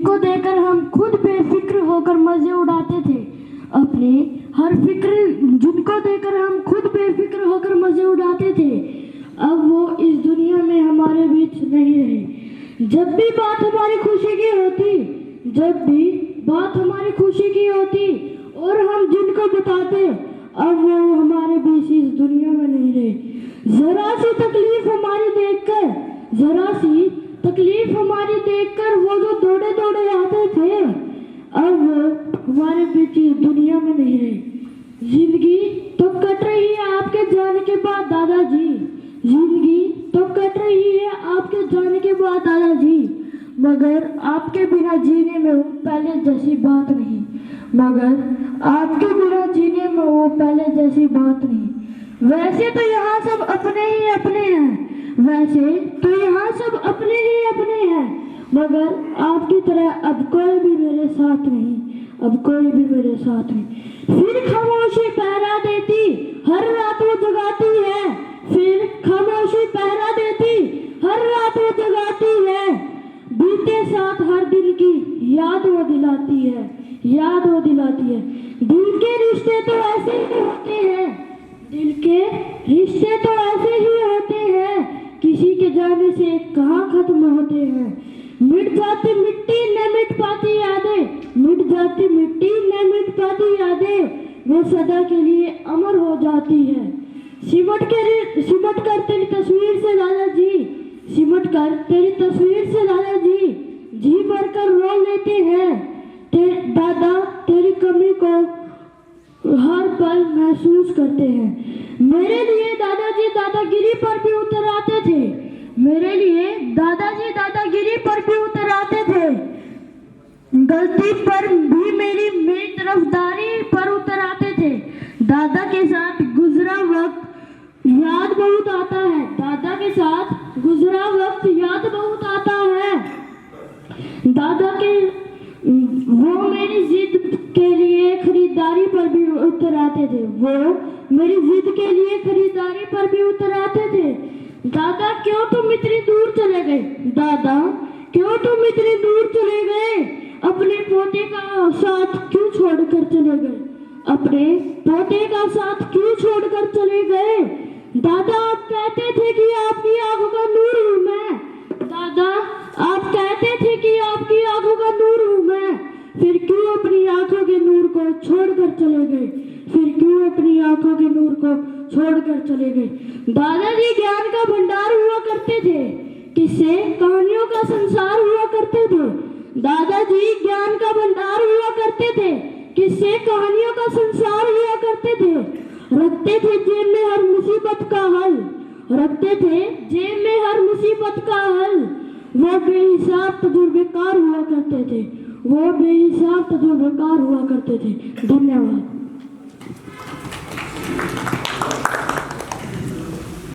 जिनको देखकर हम खुद बेफिक्र होकर मजे उड़ाते थे अपने हर फिक्र, जिनको देखकर हम खुद बेफिक्र होकर मजे उड़ाते थे, अब वो इस दुनिया में हमारे बीच नहीं रहे। जब भी बात हमारी खुशी की होती, जब भी बात हमारी खुशी की होती और हम जिनको बताते, अब वो हमारे बीच इस दुनिया में नहीं रहे। जरा सी तकलीफ हमारी देखकर, जरा सी तकलीफ हमारी देखकर वो जो दौड़े दौड़े आते थे, अब वो हमारे बीच इस दुनिया में नहीं रहे। जिंदगी तो कट रही है आपके जाने के बाद दादाजी, जिंदगी तो कट रही है आपके जाने के बाद दादाजी, मगर आपके बिना जीने में वो पहले जैसी बात नहीं, मगर आपके बिना जीने में वो पहले जैसी बात नहीं। वैसे तो यहाँ सब अपने ही अपने हैं, वैसे तो यहाँ सब अपने ही अपने हैं, मगर आपकी तरह अब कोई भी मेरे साथ नहीं, अब कोई भी मेरे साथ नहीं। फिर खामोशी पहरा देती, हर रात वो जगाती है, फिर खामोशी पहरा देती, हर रात वो जगाती है, बीते साथ हर दिन की याद वो दिलाती है, याद वो दिलाती है। दिल के रिश्ते तो ऐसे ही होते हैं, दिल के रिश्ते तो ऐसे ही होते हैं, किसी के जाने से कहाँ खत्म होते हैं। मिट जाती मिट्टी न मिट पाती यादें, मिट जाती मिट्टी न मिट पाती यादें, वो सदा के लिए अमर हो जाती है। सिमट कर तेरी तस्वीर से दादाजी, सिमट कर तेरी तस्वीर से दादाजी, जी भरकर रो लेते हैं। दादा तेरी कमी को हर पल महसूस करते हैं। मेरे लिए दादाजी दादागिरी पर भी उतर आते थे, मेरे लिए दादाजी दादागिरी पर भी उतर आते थे, गलती पर भी मेरी तरफदारी पर उतर आते थे। दादा के साथ गुजरा वक्त याद बहुत आता है, दादा के साथ गुजरा वक्त याद बहुत आता है। दादा के वो मेरी जिद के लिए खरीदारी पर भी उतर आते थे, वो मेरी जिद के लिए खरीदारी पर भी उतर आते थे। दादा क्यों तुम इतनी दूर चले गए, दादा क्यों तुम इतनी दूर चले गए, अपने पोते का साथ क्यों छोड़कर चले गए, अपने पोते का साथ क्यों छोड़कर चले गए। दादा आप कहते थे कि आपकी आंखों का नूर हूँ मैं, दादा आप कहते थे कि आपकी आंखों का नूर हूँ मैं, फिर क्यों अपनी आंखों के नूर को छोड़कर चले गए, फिर क्यों अपनी आंखों के नूर को छोड़कर चले गए। दादाजी ज्ञान का भंडार हुआ करते थे, किससे कहानियों का संसार हुआ करते थे। दादाजी ज्ञान का भंडार हुआ करते थे, किससे कहानियों का संसार हुआ करते थे। रखते थे जेब में हर मुसीबत का हल, रखते थे जेब में हर मुसीबत का हल, वो बेहिसाब तजुर्बेकार हुआ करते थे, वो बेहिसाब तजुर्बेकार हुआ करते थे। धन्यवाद।